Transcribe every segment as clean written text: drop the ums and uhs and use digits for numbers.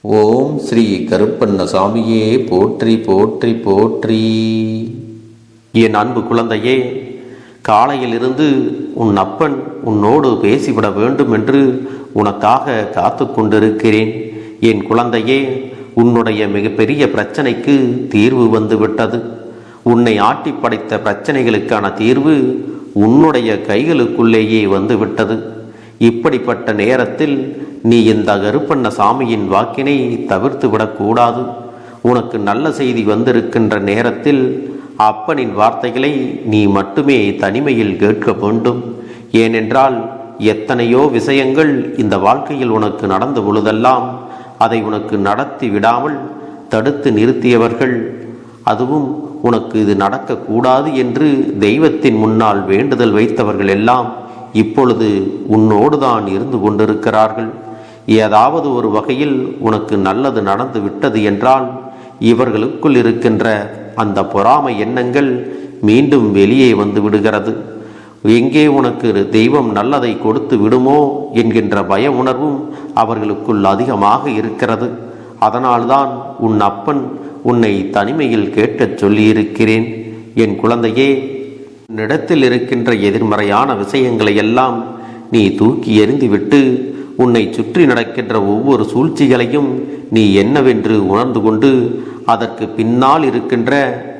ஓம் ஸ்ரீ கருப்பண்ணசாமியே போற்றி போற்றி போற்றி. என் அன்பு குழந்தையே, காலையிலிருந்து உன் அப்பன் உன்னோடு பேசிவிட வேண்டும் என்று உனக்காக காத்து கொண்டிருக்கிறேன். என் குழந்தையே, உன்னுடைய மிகப்பெரிய பிரச்சனைக்கு தீர்வு வந்துவிட்டது. உன்னை ஆட்டி படைத்த பிரச்சனைகளுக்கான தீர்வு உன்னுடைய கைகளுக்குள்ளேயே வந்துவிட்டது. இப்படிப்பட்ட நேரத்தில் நீ இந்த கருப்பண்ணசாமியின் வாக்கினை தவிர்த்து விடக்கூடாது. உனக்கு நல்ல செய்தி வந்திருக்கின்ற நேரத்தில் அப்பனின் வார்த்தைகளை நீ மட்டுமே தனிமையில் கேட்க வேண்டும். ஏனென்றால் எத்தனையோ விஷயங்கள் இந்த வாழ்க்கையில் உனக்கு நடந்த பொழுதெல்லாம் அதை உனக்கு நடத்தி விடாமல் தடுத்து நிறுத்தியவர்கள், அதுவும் உனக்கு இது நடக்கக்கூடாது என்று தெய்வத்தின் முன்னால் வேண்டுதல் வைத்தவர்கள் எல்லாம் இப்பொழுது உன்னோடுதான் இருந்து கொண்டிருக்கிறார்கள். ஏதாவது ஒரு வகையில் உனக்கு நல்லது நடந்து விட்டது என்றால் இவர்களுக்குள் இருக்கின்ற அந்த பொறாமை எண்ணங்கள் மீண்டும் வெளியே வந்து விடுகிறது. எங்கே உனக்கு தெய்வம் நல்லதை கொடுத்து விடுமோ என்கின்ற பய உணர்வும் அவர்களுக்குள் அதிகமாக இருக்கிறது. அதனால்தான் உன் அப்பன் உன்னை தனிமையில் கேட்கச் சொல்லியிருக்கிறேன். என் குழந்தையே, உன்னிடத்தில் இருக்கின்ற எதிர்மறையான விஷயங்களை எல்லாம் நீ தூக்கி எறிந்துவிட்டு உன்னை சுற்றி நடக்கின்ற ஒவ்வொரு சூழ்ச்சிகளையும் நீ என்னவென்று உணர்ந்து கொண்டு அதற்கு பின்னால் இருக்கின்ற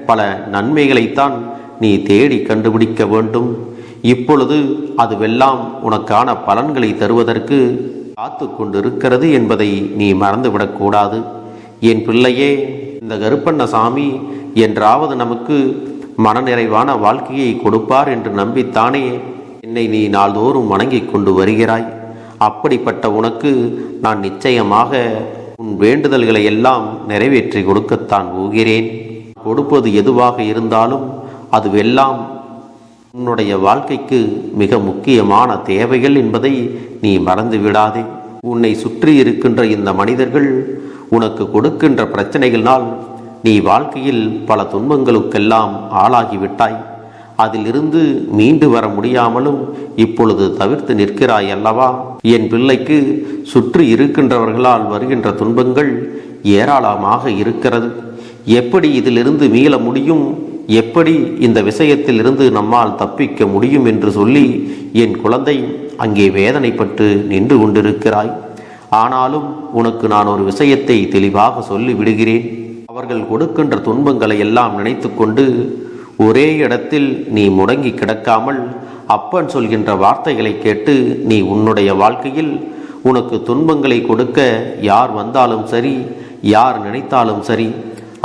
பல நன்மைகளைத்தான் நீ தேடி கண்டுபிடிக்க வேண்டும். இப்பொழுது அதுவெல்லாம் உனக்கான பலன்களை தருவதற்கு காத்து கொண்டிருக்கிறது என்பதை நீ மறந்துவிடக்கூடாது. என் பிள்ளையே, இந்த கருப்பண்ணசாமி என்றாவது நமக்கு மனநிறைவான வாழ்க்கையை கொடுப்பார் என்று நம்பித்தானே என்னை நீ நாள்தோறும் வணங்கிக் கொண்டு வருகிறாய். அப்படிப்பட்ட உனக்கு நான் நிச்சயமாக உன் வேண்டுதல்களை எல்லாம் நிறைவேற்றி கொடுக்கத்தான் போகிறேன். கொடுப்பது எதுவாக இருந்தாலும் அதுவெல்லாம் உன்னுடைய வாழ்க்கைக்கு மிக முக்கியமான தேவைகள் என்பதை நீ மறந்து விடாதே. உன்னை சுற்றி இருக்கின்ற இந்த மனிதர்கள் உனக்கு கொடுக்கின்ற பிரச்சனைகளினால் நீ வாழ்க்கையில் பல துன்பங்களுக்கெல்லாம் ஆளாகிவிட்டாய். அதிலிருந்து மீண்டு வர முடியாமலும் இப்பொழுது தவிர்த்து நிற்கிறாய் அல்லவா? என் பிள்ளைக்கு சுற்றி இருக்கின்றவர்களால் வருகின்ற துன்பங்கள் ஏராளமாக இருக்கிறது. எப்படி இதிலிருந்து மீள முடியும், எப்படி இந்த விஷயத்திலிருந்து நம்மால் தப்பிக்க முடியும் என்று சொல்லி என் குழந்தை அங்கே வேதனைப்பட்டு நின்று கொண்டிருக்கிறாய். ஆனாலும் உனக்கு நான் ஒரு விஷயத்தை தெளிவாக சொல்லி விடுகிறேன். அவர்கள் கொடுக்கின்ற துன்பங்களை எல்லாம் நினைத்து கொண்டு ஒரே இடத்தில் நீ முடங்கி கிடக்காமல் அப்பன் சொல்கின்ற வார்த்தைகளை கேட்டு நீ உன்னுடைய வாழ்க்கையில் உனக்கு துன்பங்களை கொடுக்க யார் வந்தாலும் சரி, யார் நினைத்தாலும் சரி,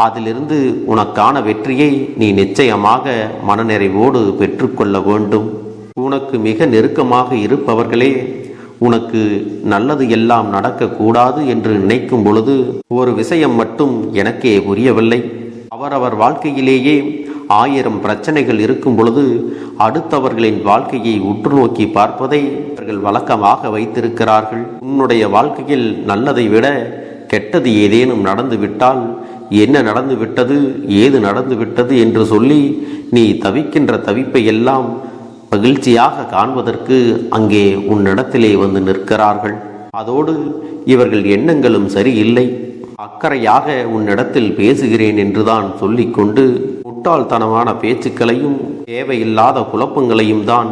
அதிலிருந்து உனக்கான வெற்றியை நீ நிச்சயமாக மனநிறைவோடு பெற்றுக்கொள்ள வேண்டும். உனக்கு மிக நெருக்கமாக இருப்பவர்களே உனக்கு நல்லது எல்லாம் நடக்கக்கூடாது என்று நினைக்கும் பொழுது ஒரு விஷயம் மட்டும் எனக்கே புரியவில்லை. அவரவர் வாழ்க்கையிலேயே 1000 பிரச்சனைகள் இருக்கும் பொழுது அடுத்தவர்களின் வாழ்க்கையை உற்று நோக்கி பார்ப்பதை அவர்கள் வழக்கமாக வைத்திருக்கிறார்கள். உன்னுடைய வாழ்க்கையில் நல்லதை விட கெட்டது ஏதேனும் நடந்துவிட்டால் என்ன நடந்து விட்டது, ஏது நடந்து விட்டது என்று சொல்லி நீ தவிக்கின்ற தவிப்பை எல்லாம் மகிழ்ச்சியாக காண்பதற்கு அங்கே உன்னிடத்திலே வந்து நிற்கிறார்கள். அதோடு இவர்கள் எண்ணங்களும் சரியில்லை. அக்கறையாக உன்னிடத்தில் பேசுகிறேன் என்றுதான் சொல்லிக்கொண்டு முட்டாள்தனமான பேச்சுக்களையும் தேவையில்லாத குழப்பங்களையும் தான்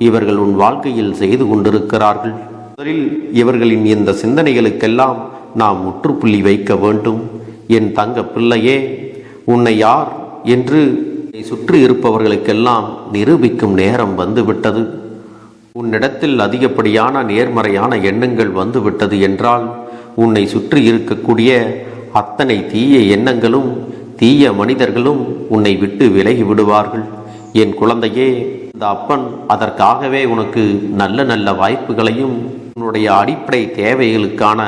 இவர்கள் உன் வாழ்க்கையில் செய்து கொண்டிருக்கிறார்கள். முதலில் இவர்களின் இந்த சிந்தனைகளுக்கெல்லாம் நாம் முற்றுப்புள்ளி வைக்க வேண்டும். என் தங்க பிள்ளையே, உன்னை யார் என்று சுற்றி இருப்பவர்களுக்கெல்லாம் நிரூபிக்கும் நேரம் வந்துவிட்டது. உன்னிடத்தில் அதிகப்படியான நேர்மறையான எண்ணங்கள் வந்துவிட்டது என்றால் உன்னை சுற்றி இருக்கக்கூடிய அத்தனை தீய எண்ணங்களும் தீய மனிதர்களும் உன்னை விட்டு விலகி விடுவார்கள். என் குழந்தையே, இந்த அப்பன் அதற்காகவே உனக்கு நல்ல நல்ல வாய்ப்புகளையும் உன்னுடைய அடிப்படை தேவைகளுக்கான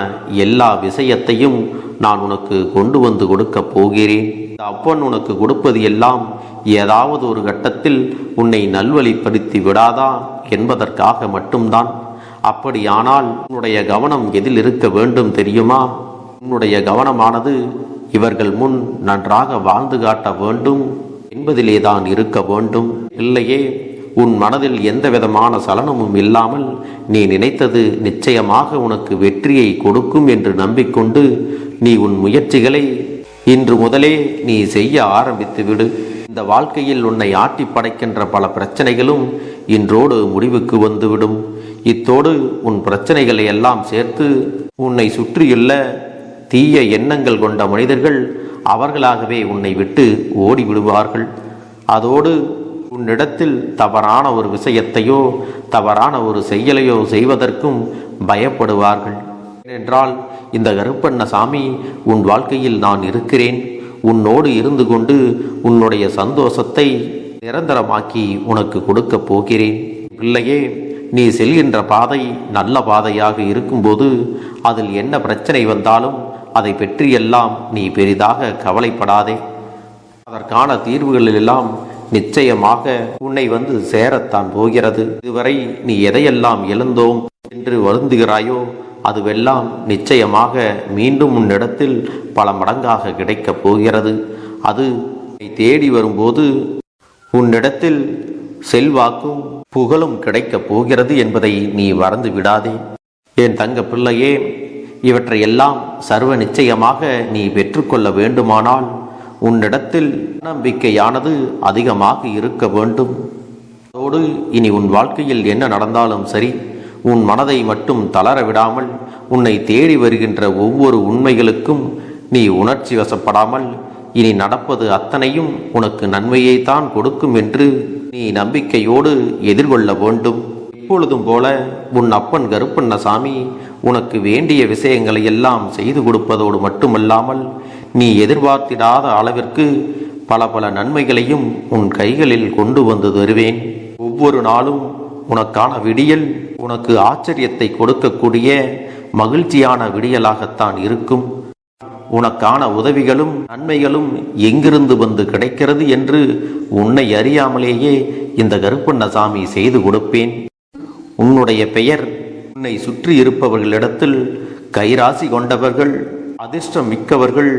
எல்லா விஷயத்தையும் நான் உனக்கு கொண்டு வந்து கொடுக்க போகிறேன். இந்த அப்பன் உனக்கு கொடுப்பது எல்லாம் ஏதாவது ஒரு கட்டத்தில் உன்னை நல்வழிப்படுத்தி விடாதா என்பதற்காக மட்டும்தான். அப்படியானால் உன்னுடைய கவனம் எதில் இருக்க வேண்டும் தெரியுமா? உன்னுடைய கவனமானது இவர்கள் முன் நன்றாக வாழ்ந்து காட்ட வேண்டும் என்பதிலேதான் இருக்க வேண்டும். இல்லையே, உன் மனதில் எந்த விதமான சலனமும் இல்லாமல் நீ நினைத்தது நிச்சயமாக உனக்கு வெற்றியை கொடுக்கும் என்று நம்பிக்கொண்டு நீ உன் முயற்சிகளை இன்று முதலே நீ செய்ய ஆரம்பித்து விடு. இந்த வாழ்க்கையில் உன்னை ஆட்டி படைக்கின்ற பல பிரச்சனைகளும் இன்றோடு முடிவுக்கு வந்துவிடும். இத்தோடு உன் பிரச்சனைகளை எல்லாம் சேர்த்து உன்னை சுற்றியுள்ள தீய எண்ணங்கள் கொண்ட மனிதர்கள் அவர்களாகவே உன்னை விட்டு ஓடி விடுவார்கள். அதோடு உன்னிடத்தில் தவறான ஒரு விஷயத்தையோ தவறான ஒரு செயலையோ செய்வதற்கும் பயப்படுவார்கள். ஏனென்றால் இந்த கருப்பண்ணசாமி உன் வாழ்க்கையில் நான் இருக்கிறேன், உன்னோடு இருந்து கொண்டு உன்னுடைய சந்தோஷத்தை நிரந்தரமாக்கி உனக்கு கொடுக்க போகிறேன். பிள்ளையே, நீ செல்கின்ற பாதை நல்ல பாதையாக இருக்கும்போது அதில் என்ன பிரச்சனை வந்தாலும் அதை பற்றியெல்லாம் நீ பெரிதாக கவலைப்படாதே. அதற்கான தீர்வுகளெல்லாம் நிச்சயமாக உன்னை வந்து சேரத்தான் போகிறது. இதுவரை நீ எதையெல்லாம் இழந்தோம் என்று வருந்துகிறாயோ அதுவெல்லாம் நிச்சயமாக மீண்டும் உன்னிடத்தில் பல மடங்காக கிடைக்கப் போகிறது. அது தேடி வரும்போது உன்னிடத்தில் செல்வாக்கும் புகழும் கிடைக்கப் போகிறது என்பதை நீ மறந்து விடாதே. என் தங்க பிள்ளையே, இவற்றையெல்லாம் சர்வ நிச்சயமாக நீ பெற்றுக்கொள்ள வேண்டுமானால் உன்னிடத்தில் நம்பிக்கையானது அதிகமாக இருக்க வேண்டும். அதோடு இனி உன் வாழ்க்கையில் என்ன நடந்தாலும் சரி, உன் மனதை மட்டும் தளர விடாமல் உன்னை தேடி வருகின்ற ஒவ்வொரு உண்மைகளுக்கும் நீ உணர்ச்சி வசப்படாமல் இனி நடப்பது அத்தனையும் உனக்கு நன்மையைத்தான் கொடுக்கும் என்று நீ நம்பிக்கையோடு எதிர்கொள்ள வேண்டும். இப்பொழுதும் போல உன் அப்பன் கருப்பண்ணசாமி உனக்கு வேண்டிய விஷயங்களை எல்லாம் செய்து கொடுப்பதோடு மட்டுமல்லாமல் நீ எதிர்பார்த்திடாத அளவிற்கு பல பல நன்மைகளையும் உன் கைகளில் கொண்டு வந்து தருவேன். ஒவ்வொரு நாளும் உனக்கான விடியல் உனக்கு ஆச்சரியத்தை கொடுக்கக்கூடிய மகிழ்ச்சியான விடியலாகத்தான் இருக்கும். உனக்கான உதவிகளும் நன்மைகளும் எங்கிருந்து வந்து கிடைக்கிறது என்று உன்னை அறியாமலேயே இந்த கருப்பண்ணசாமி செய்து கொடுப்பேன். உன்னுடைய பெயர் உன்னை சுற்றி இருப்பவர்களிடத்தில் கைராசி கொண்டவர்கள், அதிர்ஷ்டம் மிக்கவர்கள்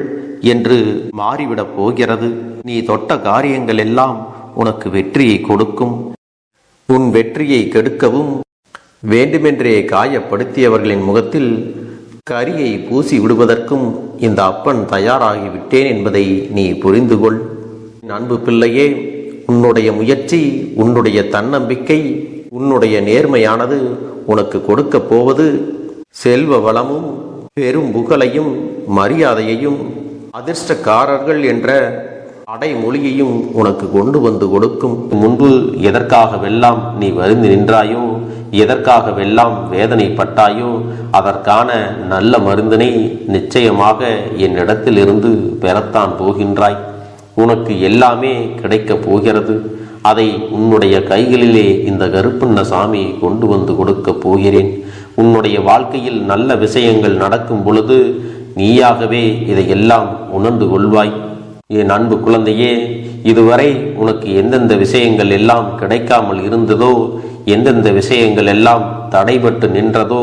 என்று மாறிவிடப் போகிறது. நீ தொட்ட காரியங்கள் எல்லாம் உனக்கு வெற்றியை கொடுக்கும். உன் வெற்றியை கெடுக்கவும் வேண்டுமென்றே காயப்படுத்தியவர்களின் முகத்தில் கரியை பூசி விடுவதற்கும் இந்த அப்பன் தயாராகிவிட்டேன் என்பதை நீ புரிந்து கொள். அன்பு பிள்ளையே, உன்னுடைய முயற்சி, உன்னுடைய தன்னம்பிக்கை, உன்னுடைய நேர்மையானது உனக்கு கொடுக்க போவது செல்வ வளமும் பெரும் புகழையும் மரியாதையையும் அதிர்ஷ்டக்காரர்கள் என்ற அடைமொழியையும் உனக்கு கொண்டு வந்து கொடுக்கும். முன்பு எதற்காகவெல்லாம் நீ வருந்தி நின்றாயோ, எதற்காகவெல்லாம் வேதனைப்பட்டாயோ அதற்கான நல்ல மருந்தினை நிச்சயமாக என்னிடத்தில் இருந்து பெறத்தான் போகின்றாய். உனக்கு எல்லாமே கிடைக்கப் போகிறது. அதை உன்னுடைய கைகளிலே இந்த கருப்பண்ணசாமி கொண்டு வந்து கொடுக்க போகிறேன். உன்னுடைய வாழ்க்கையில் நல்ல விஷயங்கள் நடக்கும் பொழுது நீயாகவே இதையெல்லாம் உணர்ந்து கொள்வாய். என் அன்பு குழந்தையே, இதுவரை உனக்கு எந்தெந்த விஷயங்கள் எல்லாம் கிடைக்காமல் இருந்ததோ, எந்தெந்த விஷயங்கள் எல்லாம் தடைபட்டு நின்றதோ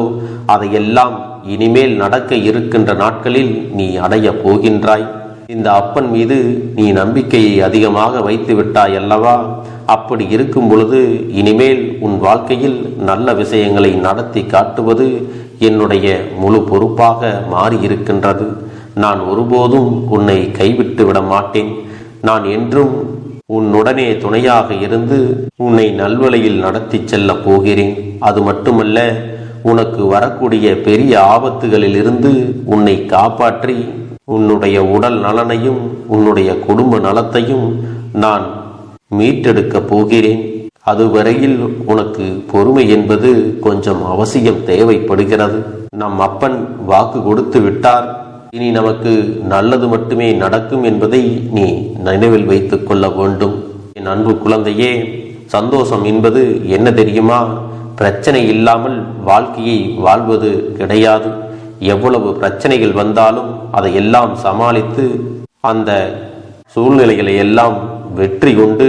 அதையெல்லாம் இனிமேல் நடக்க இருக்கின்ற நாட்களில் நீ அடைய போகின்றாய். இந்த அப்பன் மீது நீ நம்பிக்கையை அதிகமாக வைத்து விட்டாய் அல்லவா? அப்படி இருக்கும் பொழுது இனிமேல் உன் வாழ்க்கையில் நல்ல விஷயங்களை நடத்தி காட்டுவது என்னுடைய முழு பொறுப்பாக மாறியிருக்கின்றது. நான் ஒருபோதும் உன்னை கைவிட்டு விட மாட்டேன். நான் என்றும் உன்னுடனே துணையாக இருந்து உன்னை நல்வழியில் நடத்தி செல்ல போகிறேன். அது மட்டுமல்ல, உனக்கு வரக்கூடிய பெரிய ஆபத்துகளில் இருந்து உன்னை காப்பாற்றி உன்னுடைய உடல் நலனையும் உன்னுடைய குடும்ப நலத்தையும் நான் மீட்டெடுக்க போகிறேன். அதுவரையில் உனக்கு பொறுமை என்பது கொஞ்சம் அவசியம் தேவைப்படுகிறது. நம் அப்பன் வாக்கு கொடுத்து விட்டார். இனி நமக்கு நல்லது மட்டுமே நடக்கும் என்பதை நீ நினைவில் வைத்துக் கொள்ள வேண்டும். என் அன்பு குழந்தையே, சந்தோஷம் என்பது என்ன தெரியுமா? பிரச்சனை இல்லாமல் வாழ்க்கையை வாழ்வது கிடையாது. எவ்வளவு பிரச்சனைகள் வந்தாலும் அதையெல்லாம் சமாளித்து அந்த சூழ்நிலைகளை எல்லாம் வெற்றி கொண்டு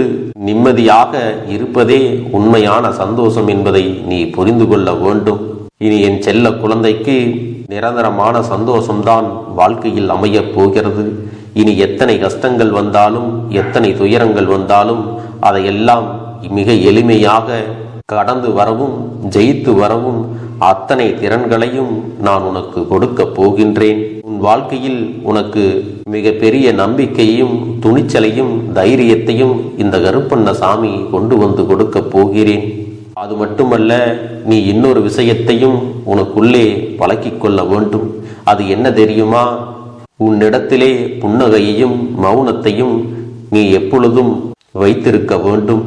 நிம்மதியாக இருப்பதே உண்மையான சந்தோஷம் என்பதை நீ புரிந்து கொள்ள வேண்டும். இனி என் செல்ல குழந்தைக்கு நிரந்தரமான சந்தோஷம்தான் வாழ்க்கையில் அமையப் போகிறது. இனி எத்தனை கஷ்டங்கள் வந்தாலும், எத்தனை துயரங்கள் வந்தாலும் அதையெல்லாம் மிக எளிமையாக கடந்து வரவும் ஜெயித்து வரவும் அத்தனை திறன்களையும் நான் உனக்கு கொடுக்க போகின்றேன். உன் வாழ்க்கையில் உனக்கு மிக பெரிய நம்பிக்கையையும் துணிச்சலையும் தைரியத்தையும் இந்த கருப்பண்ணசாமி கொண்டு வந்து கொடுக்க போகிறேன். அது மட்டுமல்ல, நீ இன்னொரு விஷயத்தையும் உனக்குள்ளே பழக்கிக் கொள்ள வேண்டும். அது என்ன தெரியுமா? உன்னிடத்திலே புன்னகையையும் மௌனத்தையும் நீ எப்பொழுதும் வைத்திருக்க வேண்டும்.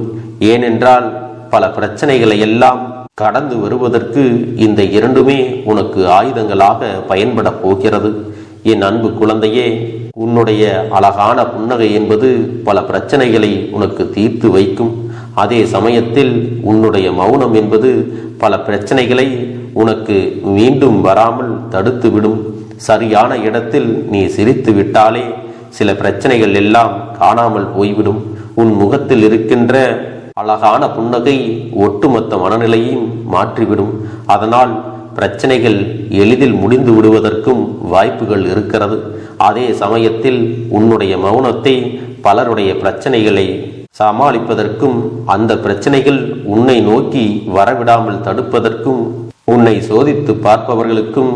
ஏனென்றால் பல பிரச்சனைகளை எல்லாம் கடந்து வருவதற்கு இந்த இரண்டுமே உனக்கு ஆயுதங்களாக பயன்பட போகிறது. என் அன்பு குழந்தையே, உன்னுடைய அழகான புன்னகை என்பது பல பிரச்சனைகளை உனக்கு தீர்த்து வைக்கும். அதே சமயத்தில் உன்னுடைய மௌனம் என்பது பல பிரச்சனைகளை உனக்கு மீண்டும் வராமல் தடுத்துவிடும். சரியான இடத்தில் நீ சிரித்து விட்டாலே சில பிரச்சனைகள் எல்லாம் காணாமல் போய்விடும். உன் முகத்தில் இருக்கின்ற அழகான புன்னகை ஒட்டுமொத்த மனநிலையும் மாற்றிவிடும். அதனால் பிரச்சனைகள் எளிதில் முடிந்து விடுவதற்கும் வாய்ப்புகள் இருக்கிறது. அதே சமயத்தில் உன்னுடைய மௌனத்தை பலருடைய பிரச்சனைகளை சமாளிப்பதற்கும் அந்த பிரச்சனைகள் உன்னை நோக்கி வரவிடாமல் தடுப்பதற்கும் உன்னை சோதித்து பார்ப்பவர்களுக்கும்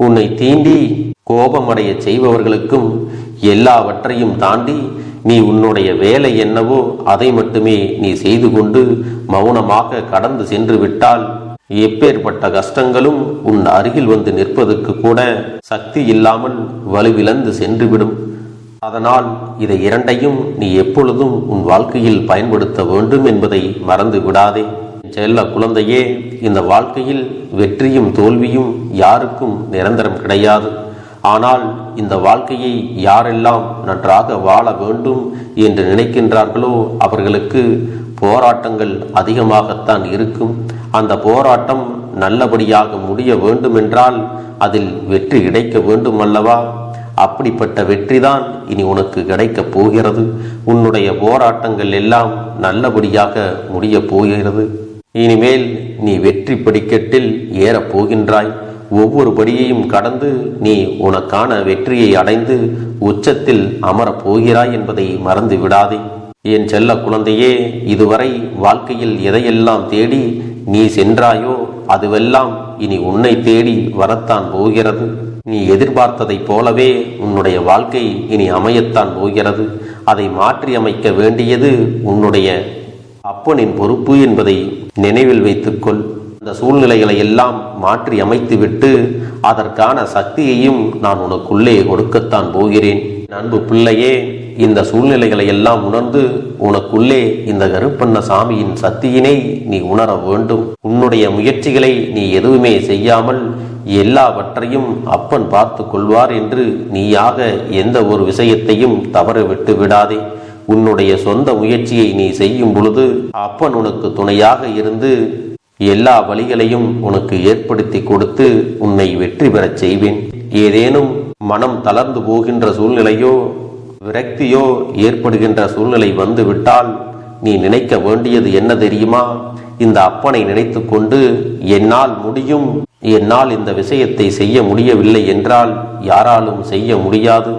உன்னை தீண்டி கோபமடைய செய்பவர்களுக்கும் எல்லாவற்றையும் தாண்டி நீ உன்னுடைய வேலை என்னவோ அதை மட்டுமே நீ செய்து கொண்டு மௌனமாக கடந்து சென்று விட்டால் எப்பேற்பட்ட கஷ்டங்களும் உன் அருகில் வந்து நிற்பதற்கு கூட சக்தி இல்லாமல் வலுவிழந்து சென்றுவிடும். அதனால் இதை இரண்டையும் நீ எப்பொழுதும் உன் வாழ்க்கையில் பயன்படுத்த வேண்டும் என்பதை மறந்து விடாதே. செல்ல குழந்தையே, இந்த வாழ்க்கையில் வெற்றியும் தோல்வியும் யாருக்கும் நிரந்தரம் கிடையாது. ஆனால் இந்த வாழ்க்கையை யாரெல்லாம் நன்றாக வாழ வேண்டும் என்று நினைக்கின்றார்களோ அவர்களுக்கு போராட்டங்கள் அதிகமாகத்தான் இருக்கும். அந்த போராட்டம் நல்லபடியாக முடிய வேண்டுமென்றால் அதில் வெற்றி கிடைக்க வேண்டும் அல்லவா? அப்படிப்பட்ட வெற்றிதான் இனி உனக்கு கிடைக்கப் போகிறது. உன்னுடைய போராட்டங்கள் எல்லாம் நல்லபடியாக முடிய போகிறது. இனிமேல் நீ வெற்றி படிக்கட்டில் ஏறப் போகின்றாய். ஒவ்வொரு படியையும் கடந்து நீ உனக்கான வெற்றியை அடைந்து உச்சத்தில் அமரப் போகிறாய் என்பதை மறந்து விடாதே. என் செல்ல குழந்தையே, இதுவரை வாழ்க்கையில் எதையெல்லாம் தேடி நீ சென்றாயோ அதுவெல்லாம் இனி உன்னை தேடி வரத்தான் போகிறது. நீ எதிர்பார்த்ததைப் போலவே உன்னுடைய வாழ்க்கை இனி அமையத்தான் போகிறது. அதை மாற்றி அமைக்க வேண்டியது உன்னுடைய அப்பனின் பொறுப்பு என்பதை நினைவில் வைத்துக்கொள். அந்த சூழ்நிலைகளை எல்லாம் மாற்றி அமைத்துவிட்டு அதற்கான சக்தியையும் நான் உனக்குள்ளே கொடுக்கத்தான் போகிறேன். அன்பு பிள்ளையே, இந்த சூழ்நிலைகளை எல்லாம் உணர்ந்து உனக்குள்ளே இந்த கருப்பண்ணசாமியின் சக்தியினை நீ உணர வேண்டும். உன்னுடைய முயற்சிகளை நீ எதுவுமே செய்யாமல் எல்லாவற்றையும் அப்பன் பார்த்து கொள்வார் என்று நீயாக எந்த ஒரு விஷயத்தையும் தவற விட்டு விடாதே. உன்னுடைய சொந்த முயற்சியை நீ செய்யும் பொழுது அப்பன் உனக்கு துணையாக இருந்து எல்லா வழிகளையும் உனக்கு ஏற்படுத்தி கொடுத்து உன்னை வெற்றி பெறச் செய்வேன். ஏதேனும் மனம் தளர்ந்து போகின்ற சூழ்நிலையோ விரக்தியோ ஏற்படுகின்ற சூழ்நிலை வந்து விட்டால் நீ நினைக்க வேண்டியது என்ன தெரியுமா? இந்த அப்பனை நினைத்து கொண்டு என்னால் முடியும், என்னால் இந்த விஷயத்தை செய்ய முடியவில்லை என்றால் யாராலும் செய்ய முடியாது,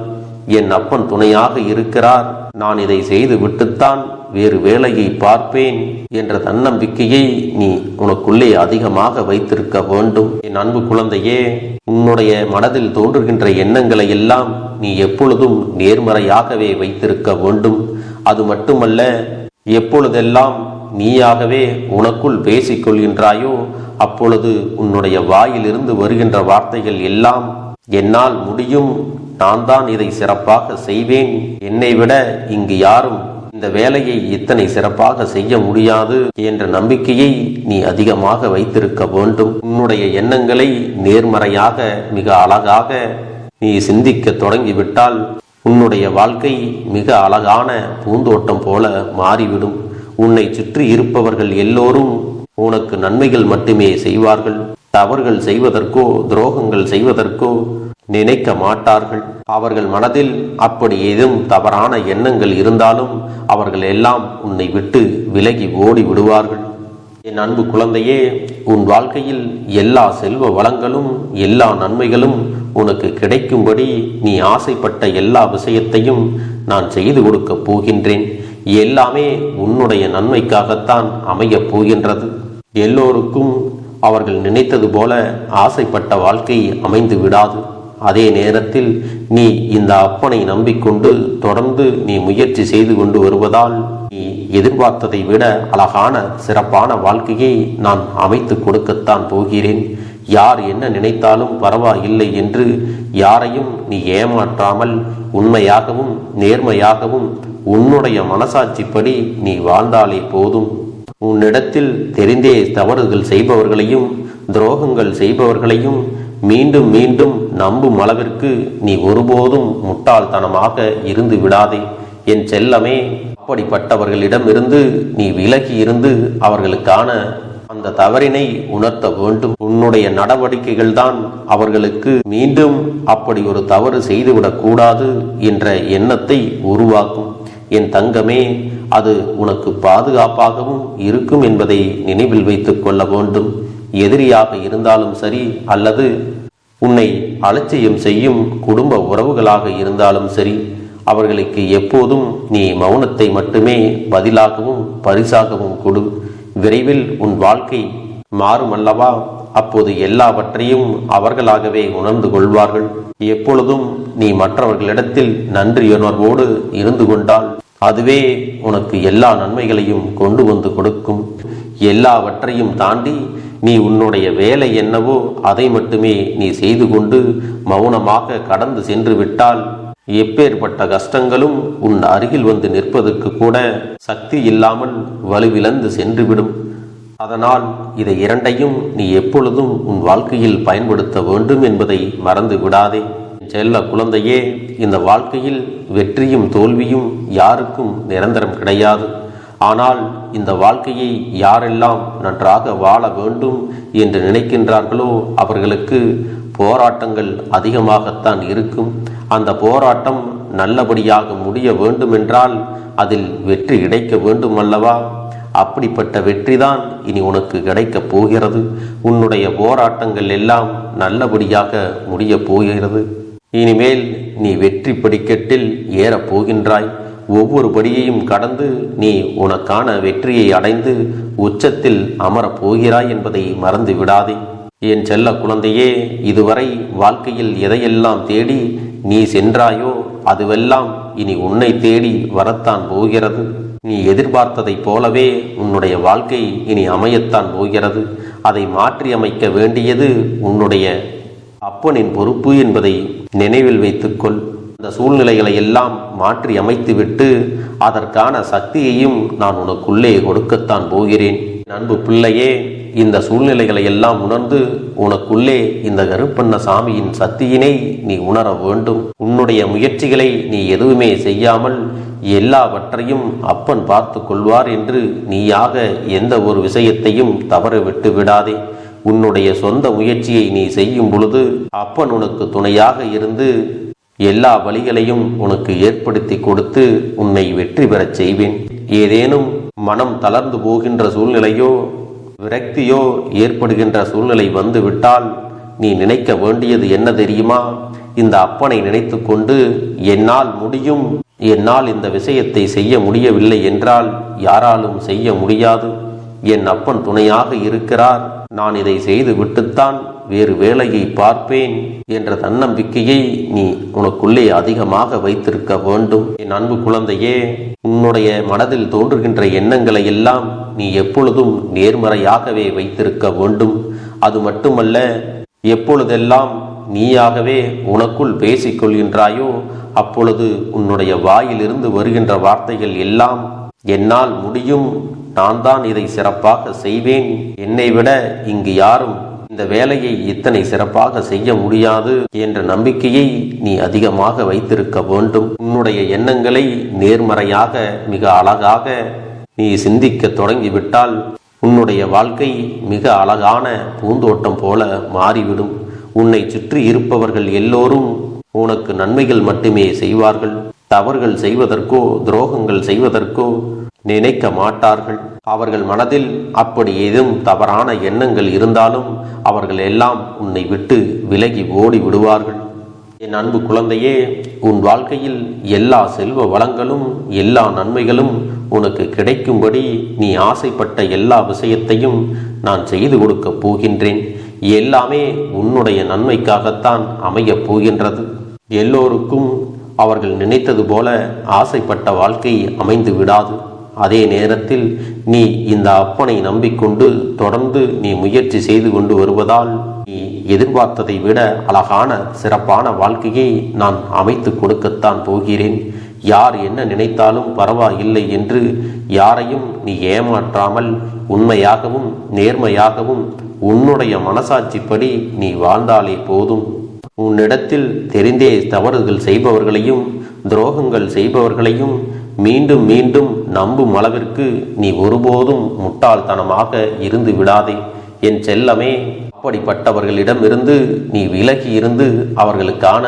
என் அப்பன் துணையாக இருக்கிறார், நான் இதை செய்து விட்டுத்தான் வேறு வேலையை பார்ப்பேன் என்ற தன்னம்பிக்கையை நீ உனக்குள்ளே அதிகமாக வைத்திருக்க வேண்டும். என் அன்பு குழந்தையே, உன்னுடைய மனதில் தோன்றுகின்ற எண்ணங்களை எல்லாம் நீ எப்பொழுதும் நேர்மறையாகவே வைத்திருக்க வேண்டும். அது மட்டுமல்ல, எப்பொழுதெல்லாம் நீயாகவே உனக்குள் பேசிக் கொள்கின்றாயோ அப்பொழுது உன்னுடைய வாயிலிருந்து வருகின்ற வார்த்தைகள் எல்லாம் என்னால் முடியும், நான் தான் இதை சிறப்பாக செய்வேன், என்னை விட இங்கு யாரும் இந்த வேலையை இத்தனை சிறப்பாக செய்ய முடியாது என்ற நம்பிக்கையை நீ அதிகமாக வைத்திருக்க வேண்டும். உன்னுடைய எண்ணங்களை நேர்மறையாக மிக அழகாக நீ சிந்திக்க தொடங்கிவிட்டால் உன்னுடைய வாழ்க்கை மிக அழகான பூந்தோட்டம் போல மாறிவிடும். உன்னை சுற்றி இருப்பவர்கள் எல்லோரும் உனக்கு நன்மைகள் மட்டுமே செய்வார்கள். தவறுகள் செய்வதற்கோ துரோகங்கள் செய்வதற்கோ நினைக்க மாட்டார்கள். அவர்கள் மனதில் அப்படி ஏதும் தவறான எண்ணங்கள் இருந்தாலும் அவர்கள் எல்லாம் உன்னை விட்டு விலகி ஓடி விடுவார்கள். என் அன்பு குழந்தையே, உன் வாழ்க்கையில் எல்லா செல்வ வளங்களும் எல்லா நன்மைகளும் உனக்கு கிடைக்கும்படி நீ ஆசைப்பட்ட எல்லா விஷயத்தையும் நான் செய்து கொடுக்க போகின்றேன். எல்லாமே உன்னுடைய நன்மைக்காகத்தான் அமையப் போகின்றது. எல்லோருக்கும் அவர்கள் நினைத்தது போல ஆசைப்பட்ட வாழ்க்கை அமைந்து விடாது. அதே நேரத்தில் நீ இந்த அப்பனை நம்பிக்கொண்டு தொடர்ந்து நீ முயற்சி செய்து கொண்டு வருவதால் நீ எதிர்பார்த்ததை விட அழகான சிறப்பான வாழ்க்கையை நான் அமைத்து கொடுக்கத்தான் போகிறேன். யார் என்ன நினைத்தாலும் பரவாயில்லை என்று யாரையும் நீ ஏமாற்றாமல் உண்மையாகவும் நேர்மையாகவும் உன்னுடைய மனசாட்சிப்படி நீ வாழ்ந்தாலே போதும். உன்னிடத்தில் தெரிந்தே தவறுகள் செய்பவர்களையும் துரோகங்கள் செய்பவர்களையும் மீண்டும் மீண்டும் நம்பும் அளவிற்கு நீ ஒருபோதும் முட்டாள்தனமாக இருந்து விடாதே என் செல்லமே. அப்படிப்பட்டவர்களிடமிருந்து நீ விலகி இருந்து அவர்களுக்கான அந்த தவறினை உணர்த்த வேண்டும். உன்னுடைய நடவடிக்கைகள் தான் அவர்களுக்கு மீண்டும் அப்படி ஒரு தவறு செய்துவிடக் கூடாது என்ற எண்ணத்தை உருவாக்கும். என் தங்கமே, அது உனக்கு பாதுகாப்பாகவும் இருக்கும் என்பதை நினைவில் வைத்துக் கொள்ள வேண்டும். எதிரியாக இருந்தாலும் சரி அல்லது உன்னை அலட்சியம் செய்யும் குடும்ப உறவுகளாக இருந்தாலும் சரி, அவர்களுக்கு எப்போதும் நீ மௌனத்தை மட்டுமே பதிலாகவும் பரிசாகவும் கொடு. விரைவில் உன் வாழ்க்கை மாறுமல்லவா? அப்போது எல்லாவற்றையும் அவர்களாகவே உணர்ந்து கொள்வார்கள். எப்பொழுதும் நீ மற்றவர்களிடத்தில் நன்றியுணர்வோடு இருந்து கொண்டால் அதுவே உனக்கு எல்லா நன்மைகளையும் கொண்டு வந்து கொடுக்கும். எல்லாவற்றையும் தாண்டி நீ உன்னுடைய வேலை என்னவோ அதை மட்டுமே நீ செய்து கொண்டு மௌனமாக கடந்து சென்று விட்டால் எப்பேற்பட்ட கஷ்டங்களும் உன் அருகில் வந்து நிற்பதற்கு கூட சக்தி இல்லாமல் வலுவிழந்து சென்றுவிடும். அதனால் இதை இரண்டையும் நீ எப்பொழுதும் உன் வாழ்க்கையில் பயன்படுத்த வேண்டும் என்பதை மறந்து விடாதே. செல்ல குழந்தையே, இந்த வாழ்க்கையில் வெற்றியும் தோல்வியும் யாருக்கும் நிரந்தரம் கிடையாது. ஆனால் இந்த வாழ்க்கையை யாரெல்லாம் நன்றாக வாழ வேண்டும் என்று நினைக்கின்றார்களோ அவர்களுக்கு போராட்டங்கள் அதிகமாகத்தான் இருக்கும். அந்த போராட்டம் நல்லபடியாக முடிய வேண்டுமென்றால் அதில் வெற்றி கிடைக்க வேண்டும் அல்லவா? அப்படிப்பட்ட வெற்றிதான் இனி உனக்கு கிடைக்கப் போகிறது. உன்னுடைய போராட்டங்கள் எல்லாம் நல்லபடியாக முடிய போகிறது. இனிமேல் நீ வெற்றி படிக்கட்டில் ஏறப் போகின்றாய். ஒவ்வொரு படியையும் கடந்து நீ உனக்கான வெற்றியை அடைந்து உச்சத்தில் அமரப் போகிறாய் என்பதை மறந்து விடாதே. என் செல்ல குழந்தையே, இதுவரை வாழ்க்கையில் எதையெல்லாம் தேடி நீ சென்றாயோ அதுவெல்லாம் இனி உன்னை தேடி வரத்தான் போகிறது. நீ எதிர்பார்த்ததைப் போலவே உன்னுடைய வாழ்க்கை இனி அமையத்தான் போகிறது. அதை மாற்றி அமைக்க வேண்டியது உன்னுடைய அப்பனின் பொறுப்பு என்பதை நினைவில் வைத்துக்கொள். அந்த சூழ்நிலைகளை எல்லாம் மாற்றி அமைத்துவிட்டு அதற்கான சக்தியையும் நான் உனக்குள்ளே கொடுக்கத்தான் போகிறேன். அன்பு பிள்ளையே, இந்த சூழ்நிலைகளை எல்லாம் உணர்ந்து உனக்குள்ளே இந்த கருப்பண்ண சாமியின் சக்தியினை நீ உணர வேண்டும். உன்னுடைய முயற்சிகளை நீ எதுவுமே செய்யாமல் எல்லாவற்றையும் அப்பன் பார்த்து கொள்வார் என்று நீயாக எந்த ஒரு விஷயத்தையும் தவற விட்டு விடாதே. உன்னுடைய சொந்த முயற்சியை நீ செய்யும் பொழுது அப்பன் உனக்கு துணையாக இருந்து எல்லா வழிகளையும் உனக்கு ஏற்படுத்தி கொடுத்து உன்னை வெற்றி பெறச் செய்வேன். ஏதேனும் மனம் தளர்ந்து போகின்ற சூழ்நிலையோ விரக்தியோ ஏற்படுகின்ற சூழ்நிலை வந்துவிட்டால் நீ நினைக்க வேண்டியது என்ன தெரியுமா? இந்த அப்பனை நினைத்து கொண்டு என்னால் முடியும், என்னால் இந்த விஷயத்தை செய்ய முடியவில்லை என்றால் யாராலும் செய்ய முடியாது. என் அப்பன் துணையாக இருக்கிறார், நான் இதை செய்து விட்டுத்தான் வேறு வேலையை பார்ப்பேன் என்ற தன்னம்பிக்கையை நீ உனக்குள்ளே அதிகமாக வைத்திருக்க வேண்டும். என் அன்பு குழந்தையே, உன்னுடைய மனதில் தோன்றுகின்ற எண்ணங்களை எல்லாம் நீ எப்பொழுதும் நேர்மறையாகவே வைத்திருக்க வேண்டும். அது மட்டுமல்ல, எப்பொழுதெல்லாம் நீயாகவே உனக்குள் பேசிக்கொள்கின்றாயோ அப்பொழுது உன்னுடைய வாயிலிருந்து வருகின்ற வார்த்தைகள் எல்லாம் என்னால் முடியும், நான் தான் இதை சிறப்பாக செய்வேன், என்னை விட இங்கு யாரும் இந்த வேலையை இத்தனை சிறப்பாக செய்ய முடியாது என்ற நம்பிக்கையை நீ அதிகமாக வைத்திருக்க வேண்டும். உன்னுடைய எண்ணங்களை நேர்மறையாக மிக அழகாக நீ சிந்திக்க தொடங்கிவிட்டால் உன்னுடைய வாழ்க்கை மிக அழகான பூந்தோட்டம் போல மாறிவிடும். உன்னை சுற்றி இருப்பவர்கள் எல்லோரும் உனக்கு நன்மைகள் மட்டுமே செய்வார்கள். தவறுகள் செய்வதற்கோ துரோகங்கள் செய்வதற்கோ நினைக்க மாட்டார்கள். அவர்கள் மனதில் அப்படி ஏதும் தவறான எண்ணங்கள் இருந்தாலும் அவர்கள் எல்லாம் உன்னை விட்டு விலகி ஓடி விடுவார்கள். என் அன்பு குழந்தையே, உன் வாழ்க்கையில் எல்லா செல்வ வளங்களும் எல்லா நன்மைகளும் உனக்கு கிடைக்கும்படி நீ ஆசைப்பட்ட எல்லா விஷயத்தையும் நான் செய்து கொடுக்கப் போகின்றேன். எல்லாமே உன்னுடைய நன்மைக்காகத்தான் அமையப் போகின்றது. எல்லோருக்கும் அவர்கள் நினைத்தது போல ஆசைப்பட்ட வாழ்க்கை அமைந்து விடாது. அதே நேரத்தில் நீ இந்த அப்பனை நம்பிக்கொண்டு தொடர்ந்து நீ முயற்சி செய்து கொண்டு வருவதால் நீ எதிர்பார்த்ததை விட அழகான சிறப்பான வாழ்க்கையை நான் அமைத்து கொடுக்கத்தான் போகிறேன். யார் என்ன நினைத்தாலும் பரவாயில்லை என்று யாரையும் நீ ஏமாற்றாமல் உண்மையாகவும் நேர்மையாகவும் உன்னுடைய மனசாட்சிப்படி நீ வாழ்ந்தாலே போதும். உன்னிடத்தில் தெரிந்தே தவறுகள் செய்பவர்களையும் துரோகங்கள் செய்பவர்களையும் மீண்டும் மீண்டும் நம்பும் அளவிற்கு நீ ஒருபோதும் முட்டாள்தனமாக இருந்து விடாதே என் செல்லமே. அப்படிப்பட்டவர்களிடமிருந்து நீ விலகி இருந்து அவர்களுக்கான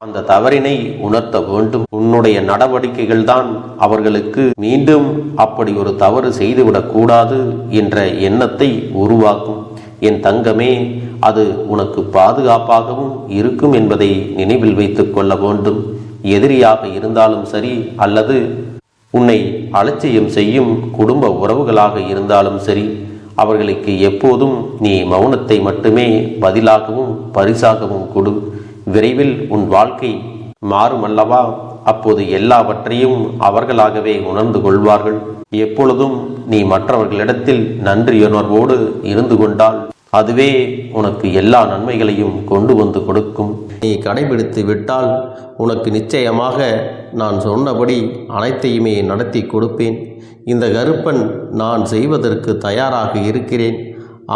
அந்த தவறினை உணர்த்த வேண்டும். உன்னுடைய நடவடிக்கைகள் தான் அவர்களுக்கு மீண்டும் அப்படி ஒரு தவறு செய்துவிடக் கூடாது என்ற எண்ணத்தை உருவாக்கும். என் தங்கமே, அது உனக்கு பாதுகாப்பாகவும் இருக்கும் என்பதை நினைவில் வைத்துக் கொள்ள வேண்டும். எதிரியாக இருந்தாலும் சரி அல்லது உன்னை அலட்சியம் செய்யும் குடும்ப உறவுகளாக இருந்தாலும் சரி, அவர்களுக்கு எப்போதும் நீ மௌனத்தை மட்டுமே பதிலாகவும் பரிசாகவும் கொடு. விரைவில் உன் வாழ்க்கை மாறுமல்லவா? அப்போது எல்லாவற்றையும் அவர்களாகவே உணர்ந்து கொள்வார்கள். எப்பொழுதும் நீ மற்றவர்களிடத்தில் நன்றியுணர்வோடு இருந்து கொண்டால் அதுவே உனக்கு எல்லா நன்மைகளையும் கொண்டு வந்து கொடுக்கும். நீ கடைபிடித்து விட்டால் உனக்கு நிச்சயமாக நான் சொன்னபடி அனைத்தையுமே நடத்தி கொடுப்பேன். இந்த கருப்பன் நான் செய்வதற்கு தயாராக இருக்கிறேன்.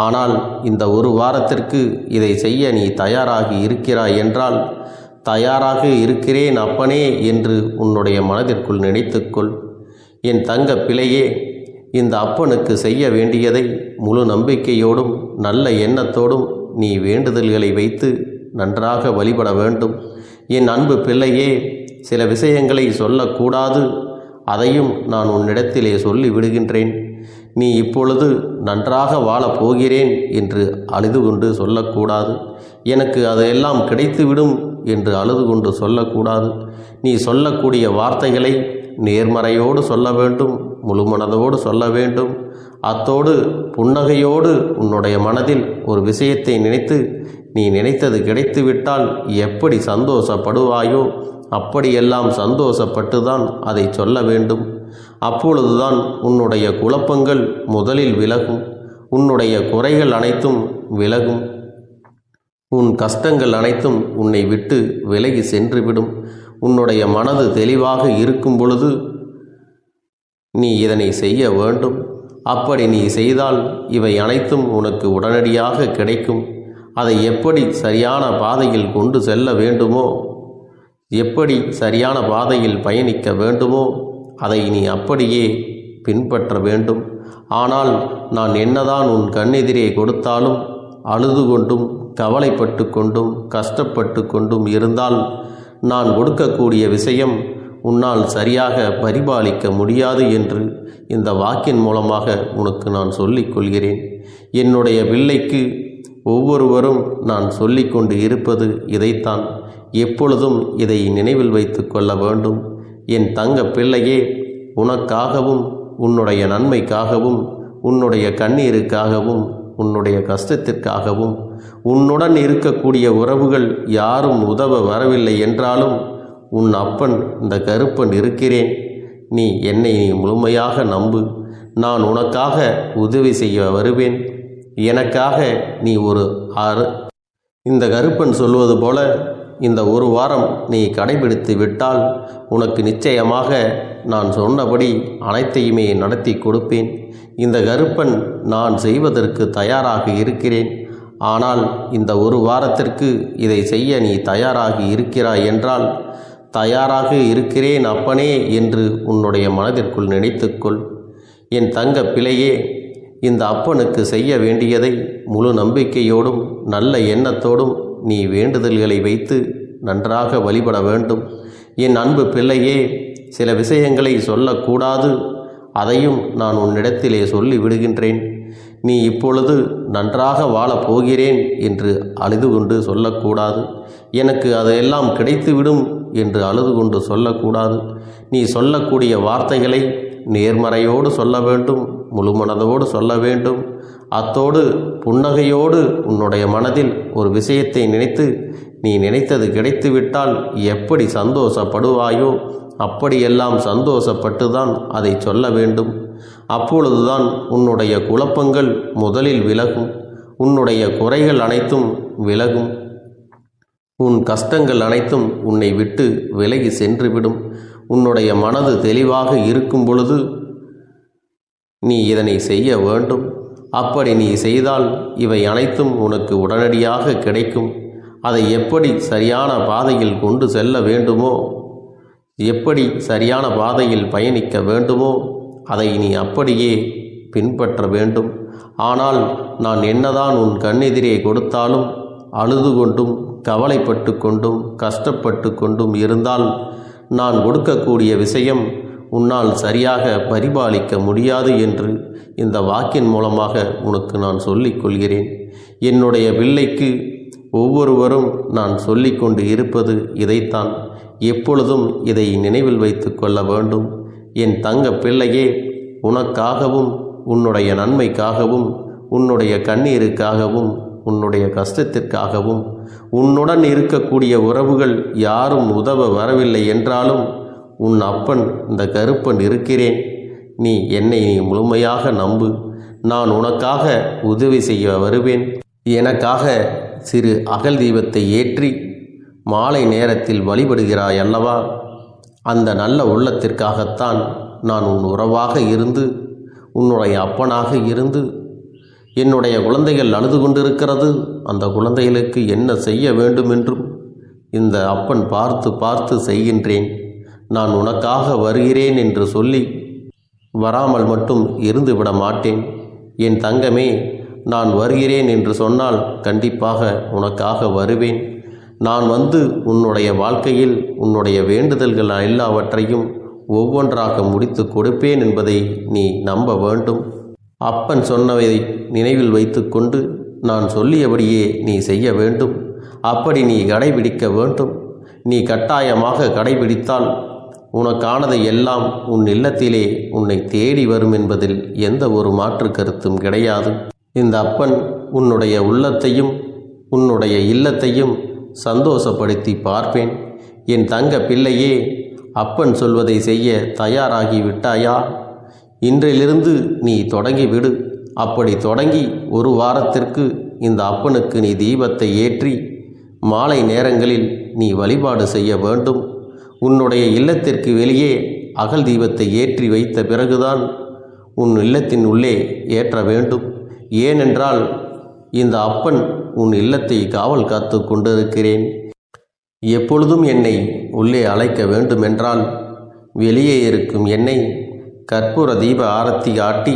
ஆனால் இந்த ஒரு வாரத்திற்கு இதை செய்ய நீ தயாராகி இருக்கிறாய் என்றால், தயாராக இருக்கிறேன் அப்பனே என்று உன்னுடைய மனதிற்குள் நினைத்துக்கொள். என் தங்க பிள்ளையே, இந்த அப்பனுக்கு செய்ய வேண்டியதை முழு நம்பிக்கையோடும் நல்ல எண்ணத்தோடும் நீ வேண்டுதல்களை வைத்து நன்றாக வழிபட வேண்டும். என் அன்பு பிள்ளையே, சில விஷயங்களை சொல்லக்கூடாது, அதையும் நான் உன்னிடத்திலே சொல்லி விடுகின்றேன். நீ இப்பொழுது நன்றாக வாழப் போகிறேன் என்று அழுது கொண்டு சொல்லக்கூடாது. எனக்கு அதையெல்லாம் கிடைத்துவிடும் என்று அழுது கொண்டு சொல்லக்கூடாது. நீ சொல்லக்கூடிய வார்த்தைகளை நேர்மறையோடு சொல்ல வேண்டும், முழு மனதோடு சொல்ல வேண்டும். அத்தோடு புன்னகையோடு உன்னுடைய மனதில் ஒரு விஷயத்தை நினைத்து நீ நினைத்தது கிடைத்துவிட்டால் எப்படி சந்தோஷப்படுவாயோ அப்படியெல்லாம் சந்தோஷப்பட்டுதான் அதை சொல்ல வேண்டும். அப்பொழுதுதான் உன்னுடைய குழப்பங்கள் முதலில் விலகும், உன்னுடைய குறைகள் அனைத்தும் விலகும், உன் கஷ்டங்கள் அனைத்தும் உன்னை விட்டு விலகி சென்றுவிடும். உன்னுடைய மனது தெளிவாக இருக்கும் பொழுது நீ இதனை செய்ய வேண்டும். அப்படி நீ செய்தால் இவை அனைத்தும் உனக்கு உடனடியாக கிடைக்கும். அதை எப்படி சரியான பாதையில் கொண்டு செல்ல வேண்டுமோ, எப்படி சரியான பாதையில் பயணிக்க வேண்டுமோ அதை நீ அப்படியே பின்பற்ற வேண்டும். ஆனால் நான் என்னதான் உன் கண்ணெதிரே கொடுத்தாலும் அழுது கொண்டும் கவலைப்பட்டு கொண்டும் கஷ்டப்பட்டு கொண்டும் இருந்தால் நான் கொடுக்கக்கூடிய விஷயம் உன்னால் சரியாக பரிபாலிக்க முடியாது என்று இந்த வாக்கின் மூலமாக உனக்கு நான் சொல்லிக் கொள்கிறேன். என்னுடைய பிள்ளைக்கு ஒவ்வொருவரும் நான் சொல்லிக்கொண்டு இருப்பது இதைத்தான். எப்பொழுதும் இதை நினைவில் வைத்து கொள்ள வேண்டும். என் தங்க பிள்ளையே, உனக்காகவும் உன்னுடைய நன்மைக்காகவும் உன்னுடைய கண்ணீருக்காகவும் உன்னுடைய கஷ்டத்திற்காகவும் உன்னுடன் இருக்கக்கூடிய உறவுகள் யாரும் உதவ வரவில்லை என்றாலும் உன் அப்பன் இந்த கருப்பன் இருக்கிறேன். நீ என்னை முழுமையாக நம்பு. நான் உனக்காக உதவி செய்ய வருவேன். எனக்காக நீ ஒரு இந்த கருப்பன் சொல்வது போல இந்த ஒரு வாரம் நீ கடைபிடித்து விட்டால் உனக்கு நிச்சயமாக நான் சொன்னபடி அனைத்தையுமே நடத்தி கொடுப்பேன். இந்த கருப்பன் நான் செய்வதற்கு தயாராக இருக்கிறேன். ஆனால் இந்த ஒரு வாரத்திற்கு இதை செய்ய நீ தயாராகி இருக்கிறாய் என்றால், தயாராக இருக்கிறேன் அப்பனே என்று உன்னுடைய மனதிற்குள் நினைத்துக்கொள். என் தங்க பிள்ளையே, இந்த அப்பனுக்கு செய்ய வேண்டியதை முழு நம்பிக்கையோடும் நல்ல எண்ணத்தோடும் நீ வேண்டுதல்களை வைத்து நன்றாக வழிபட வேண்டும். என் அன்பு பிள்ளையே, சில விஷயங்களை சொல்லக்கூடாது, அதையும் நான் உன்னிடத்திலே சொல்லி விடுகின்றேன். நீ இப்பொழுது நன்றாக வாழப் போகிறேன் என்று அழுது கொண்டு சொல்லக்கூடாது. எனக்கு அதையெல்லாம் கிடைத்துவிடும் என்று அழுது கொண்டு சொல்லக்கூடாது. நீ சொல்லக்கூடிய வார்த்தைகளை நேர்மறையோடு சொல்ல வேண்டும், முழுமனதோடு சொல்ல வேண்டும். அத்தோடு புன்னகையோடு உன்னுடைய மனதில் ஒரு விஷயத்தை நினைத்து நீ நினைத்தது கிடைத்துவிட்டால் எப்படி சந்தோஷப்படுவாயோ அப்படியெல்லாம் சந்தோஷப்பட்டுதான் அதை சொல்ல வேண்டும். அப்பொழுதுதான் உன்னுடைய குழப்பங்கள் முதலில் விலகும், உன்னுடைய குறைகள் அனைத்தும் விலகும், உன் கஷ்டங்கள் அனைத்தும் உன்னை விட்டு விலகி சென்றுவிடும். உன்னுடைய மனது தெளிவாக இருக்கும் பொழுது நீ இதனை செய்ய வேண்டும். அப்படி நீ செய்தால் இவை அனைத்தும் உனக்கு உடனடியாக கிடைக்கும். அதை எப்படி சரியான பாதையில் கொண்டு செல்ல வேண்டுமோ, எப்படி சரியான பாதையில் பயணிக்க வேண்டுமோ அதை நீ அப்படியே பின்பற்ற வேண்டும். ஆனால் நான் என்னதான் உன் கண்ணெதிரே கொடுத்தாலும் அழுது கொண்டும் கவலைப்பட்டு கொண்டும் கஷ்டப்பட்டு கொண்டும் இருந்தால் நான் கொடுக்கக்கூடிய விஷயம் உன்னால் சரியாக பரிபாலிக்க முடியாது என்று இந்த வாக்கின் மூலமாக உனக்கு நான் சொல்லிக் கொள்கிறேன். என்னுடைய பிள்ளைக்கு ஒவ்வொருவரும் நான் சொல்லிக்கொண்டு இருப்பது இதைத்தான். எப்பொழுதும் இதை நினைவில் வைத்து கொள்ள வேண்டும். என் தங்க பிள்ளையே, உனக்காகவும் உன்னுடைய நன்மைக்காகவும் உன்னுடைய கண்ணீருக்காகவும் உன்னுடைய கஷ்டத்திற்காகவும் உன்னுடன் இருக்கக்கூடிய உறவுகள் யாரும் உதவ வரவில்லை என்றாலும் உன் அப்பன் இந்த கருப்பன் இருக்கிறேன். நீ என்னை முழுமையாக நம்பு. நான் உனக்காக உதவி செய்ய வருவேன். எனக்காக சிறு அகல் தீபத்தை ஏற்றி மாலை நேரத்தில் வழிபடுகிறாய் அல்லவா? அந்த நல்ல உள்ளத்திற்காகத்தான் நான் உன் உறவாக இருந்து உன்னுடைய அப்பனாக இருந்து என்னுடைய குழந்தைகள் அழுது கொண்டிருக்கிறது, அந்த குழந்தைகளுக்கு என்ன செய்ய வேண்டும் என்றும் இந்த அப்பன் பார்த்து பார்த்து செய்கின்றேன். நான் உனக்காக வருகிறேன் என்று சொல்லி வராமல் மட்டும் இருந்து விட மாட்டேன். என் தங்கமே, நான் வருகிறேன் என்று சொன்னால் கண்டிப்பாக உனக்காக வருவேன். நான் வந்து உன்னுடைய வாழ்க்கையில் உன்னுடைய வேண்டுதல்கள் எல்லாவற்றையும் ஒவ்வொன்றாக முடித்து கொடுப்பேன் என்பதை நீ நம்ப வேண்டும். அப்பன் சொன்னவை நினைவில் வைத்துக்கொண்டு நான் சொல்லியபடியே நீ செய்ய வேண்டும். அப்படி நீ கடைபிடிக்க வேண்டும். நீ கட்டாயமாக கடைபிடித்தால் உனக்கானதை எல்லாம் உன் இல்லத்திலே உன்னை தேடி வரும் என்பதில் எந்த ஒரு மாற்று கருத்தும் கிடையாது. இந்த அப்பன் உன்னுடைய உள்ளத்தையும் உன்னுடைய இல்லத்தையும் சந்தோஷப்படுத்தி பார்ப்பேன். என் தங்க பிள்ளையே, அப்பன் சொல்வதை செய்ய தயாராகி விட்டாயா? இன்றிலிருந்து நீ தொடங்கிவிடு. அப்படி தொடங்கி ஒரு வாரத்திற்கு இந்த அப்பனுக்கு நீ தீபத்தை ஏற்றி மாலை நேரங்களில் நீ வழிபாடு செய்ய வேண்டும். உன்னுடைய இல்லத்திற்கு வெளியே அகல் தீபத்தை ஏற்றி வைத்த பிறகுதான் உன் இல்லத்தின் உள்ளே ஏற்ற வேண்டும். ஏனென்றால் இந்த அப்பன் உன் இல்லத்தை காவல் காத்து கொண்டிருக்கிறேன். எப்பொழுதும் என்னை உள்ளே அழைக்க வேண்டுமென்றால் வெளியே இருக்கும் என்னை கற்பூர தீப ஆரத்தி காட்டி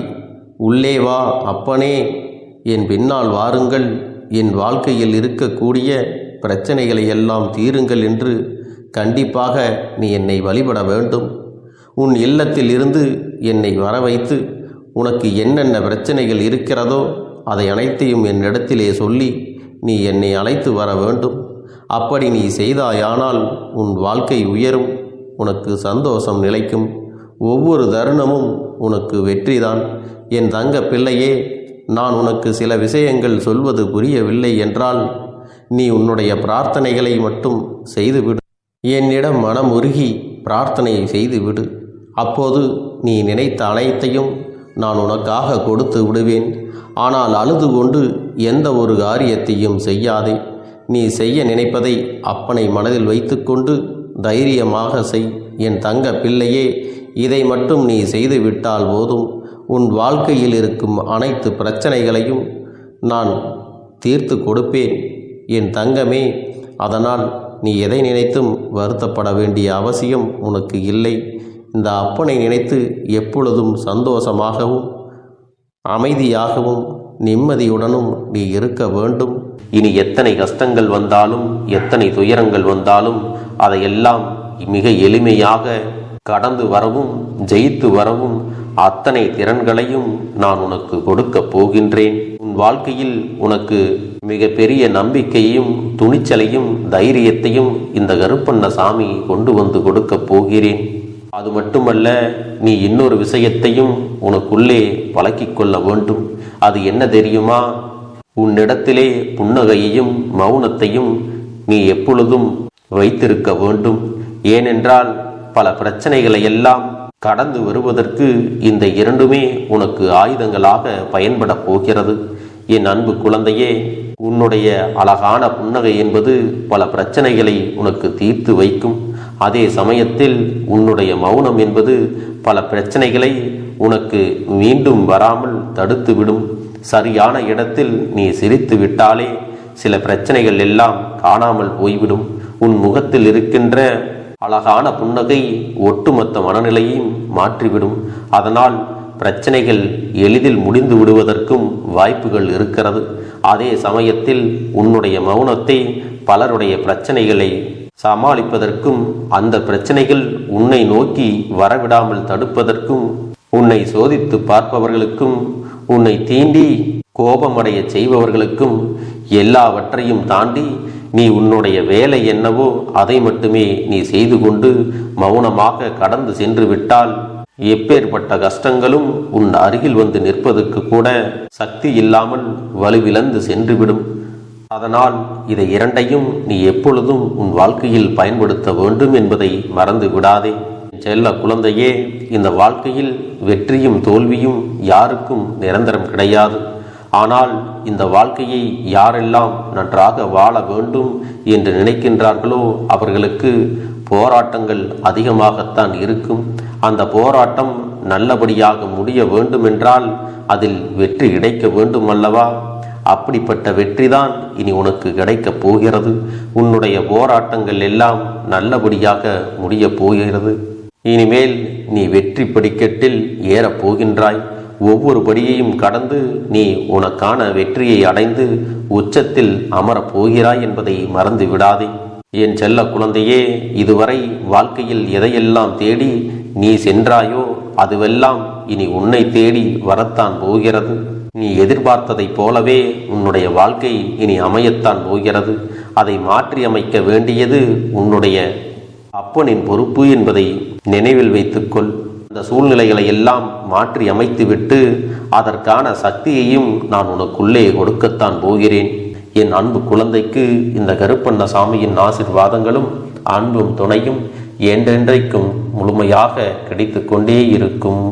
உள்ளே வா அப்பனே, என் பின்னால் வாருங்கள், என் வாழ்க்கையில் இருக்கக்கூடிய பிரச்சனைகளை எல்லாம் தீருங்கள் என்று கண்டிப்பாக நீ என்னை வழிபட வேண்டும். உன் இல்லத்தில் இருந்து என்னை வர வைத்து உனக்கு என்னென்ன பிரச்சனைகள் இருக்கிறதோ அதை அனைத்தையும் என்னிடத்திலே சொல்லி நீ என்னை அழைத்து வர வேண்டும். அப்படி நீ செய்தாயானால் உன் வாழ்க்கை உயரும், உனக்கு சந்தோஷம் நிலைக்கும், ஒவ்வொரு தருணமும் உனக்கு வெற்றிதான். என் தங்க பிள்ளையே, நான் உனக்கு சில விஷயங்கள் சொல்வது புரியவில்லை என்றால் நீ உன்னுடைய பிரார்த்தனைகளை மட்டும் செய்துவிடு. என்னிடம் மனம் உருகி பிரார்த்தனை செய்துவிடு. அப்போது நீ நினைத்த அனைத்தையும் நான் உனக்காக கொடுத்து விடுவேன். ஆனால் அழுது கொண்டு எந்த ஒரு காரியத்தையும் செய்யாதே. நீ செய்ய நினைப்பதை அப்பனை மனதில் வைத்துக்கொண்டு தைரியமாக செய். என் தங்க பிள்ளையே, இதை மட்டும் நீ செய்துவிட்டால் போதும். உன் வாழ்க்கையில் இருக்கும் அனைத்து பிரச்சனைகளையும் நான் தீர்த்து கொடுப்பேன் என் தங்கமே. அதனால் நீ எதை நினைத்தும் வருத்தப்பட வேண்டிய அவசியம் உனக்கு இல்லை. இந்த அப்பனை நினைத்து எப்பொழுதும் சந்தோஷமாகவும் அமைதியாகவும் நிம்மதியுடனும் நீ இருக்க வேண்டும். இனி எத்தனை கஷ்டங்கள் வந்தாலும் எத்தனை துயரங்கள் வந்தாலும் அதையெல்லாம் மிக எளிமையாக கடந்து வரவும் ஜெயித்து வரவும் அத்தனை திறன்களையும் நான் உனக்கு கொடுக்கப் போகின்றேன். உன் வாழ்க்கையில் உனக்கு மிக பெரிய நம்பிக்கையையும் துணிச்சலையும் தைரியத்தையும் இந்த கருப்பண்ண சாமி கொண்டு வந்து கொடுக்கப் போகிறேன். அது மட்டுமல்ல, நீ இன்னொரு விஷயத்தையும் உனக்குள்ளே பழக்கிக் கொள்ள வேண்டும். அது என்ன தெரியுமா? உன்னிடத்திலே புன்னகையையும் மௌனத்தையும் நீ எப்பொழுதும் வைத்திருக்க வேண்டும். ஏனென்றால் பல பிரச்சனைகளை எல்லாம் கடந்து வருவதற்கு இந்த இரண்டுமே உனக்கு ஆயுதங்களாக பயன்பட போகிறது. என் அன்பு குழந்தையே, உன்னுடைய அழகான புன்னகை என்பது பல பிரச்சனைகளை உனக்கு தீர்த்து வைக்கும். அதே சமயத்தில் உன்னுடைய மௌனம் என்பது பல பிரச்சனைகளை உனக்கு மீண்டும் வராமல் தடுத்துவிடும். சரியான இடத்தில் நீ சிரித்து விட்டாலே சில பிரச்சனைகள் எல்லாம் காணாமல் போய்விடும். உன் முகத்தில் இருக்கின்ற அழகான புன்னகை ஒட்டுமொத்த மனநிலையையும் மாற்றிவிடும். அதனால் பிரச்சனைகள் எளிதில் முடிந்து விடுவதற்கும் வாய்ப்புகள் இருக்கிறது. அதே சமயத்தில் உன்னுடைய மௌனத்தை பலருடைய பிரச்சனைகளை சமாளிப்பதற்கும், அந்த பிரச்சனைகள் உன்னை நோக்கி வரவிடாமல் தடுப்பதற்கும், உன்னை சோதித்து பார்ப்பவர்களுக்கும், உன்னை தீண்டி கோபமடைய செய்பவர்களுக்கும் எல்லாவற்றையும் தாண்டி நீ உன்னுடைய வேலை என்னவோ அதை மட்டுமே நீ செய்து கொண்டு மௌனமாக கடந்து சென்று விட்டால் எப்பேற்பட்ட கஷ்டங்களும் உன் அருகில் வந்து நிற்பதற்கு கூட சக்தி இல்லாமல் வலுவிழந்து சென்றுவிடும். அதனால் இதை இரண்டையும் நீ எப்பொழுதும் உன் வாழ்க்கையில் பயன்படுத்த வேண்டும் என்பதை மறந்து விடாதே. செல்ல குழந்தையே, இந்த வாழ்க்கையில் வெற்றியும் தோல்வியும் யாருக்கும் நிரந்தரம் கிடையாது. ஆனால் இந்த வாழ்க்கையை யாரெல்லாம் நன்றாக வாழ வேண்டும் என்று நினைக்கின்றார்களோ அவர்களுக்கு போராட்டங்கள் அதிகமாகத்தான் இருக்கும். அந்த போராட்டம் நல்லபடியாக முடிய வேண்டுமென்றால் அதில் வெற்றி கிடைக்க வேண்டும் அல்லவா? அப்படிப்பட்ட வெற்றிதான் இனி உனக்கு கிடைக்கப் போகிறது. உன்னுடைய போராட்டங்கள் எல்லாம் நல்லபடியாக முடியப் போகிறது. இனிமேல் நீ வெற்றி படிக்கட்டில் ஏறப் போகின்றாய். ஒவ்வொரு படியையும் கடந்து நீ உனக்கான வெற்றியை அடைந்து உச்சத்தில் அமரப் போகிறாய் என்பதை மறந்து விடாதே. என் செல்ல குழந்தையே, இதுவரை வாழ்க்கையில் எதையெல்லாம் தேடி நீ சென்றாயோ அதுவெல்லாம் இனி உன்னை தேடி வரத்தான் போகிறது. நீ எதிர்பார்த்ததைப் போலவே உன்னுடைய வாழ்க்கை இனி அமையத்தான் போகிறது. அதை மாற்றி அமைக்க வேண்டியது உன்னுடைய அப்பனின் பொறுப்பு என்பதை நினைவில் வைத்துக்கொள். அந்த சூழ்நிலைகளை எல்லாம் மாற்றி அமைத்துவிட்டு அதற்கான சக்தியையும் நான் உனக்குள்ளே கொடுக்கத்தான் போகிறேன். என் அன்பு குழந்தைக்கு இந்த கருப்பண்ணசாமியின் ஆசீர்வாதங்களும் அன்பும் துணையும் என்றென்றைக்கும் முழுமையாக கிடைத்து கொண்டே இருக்கும்.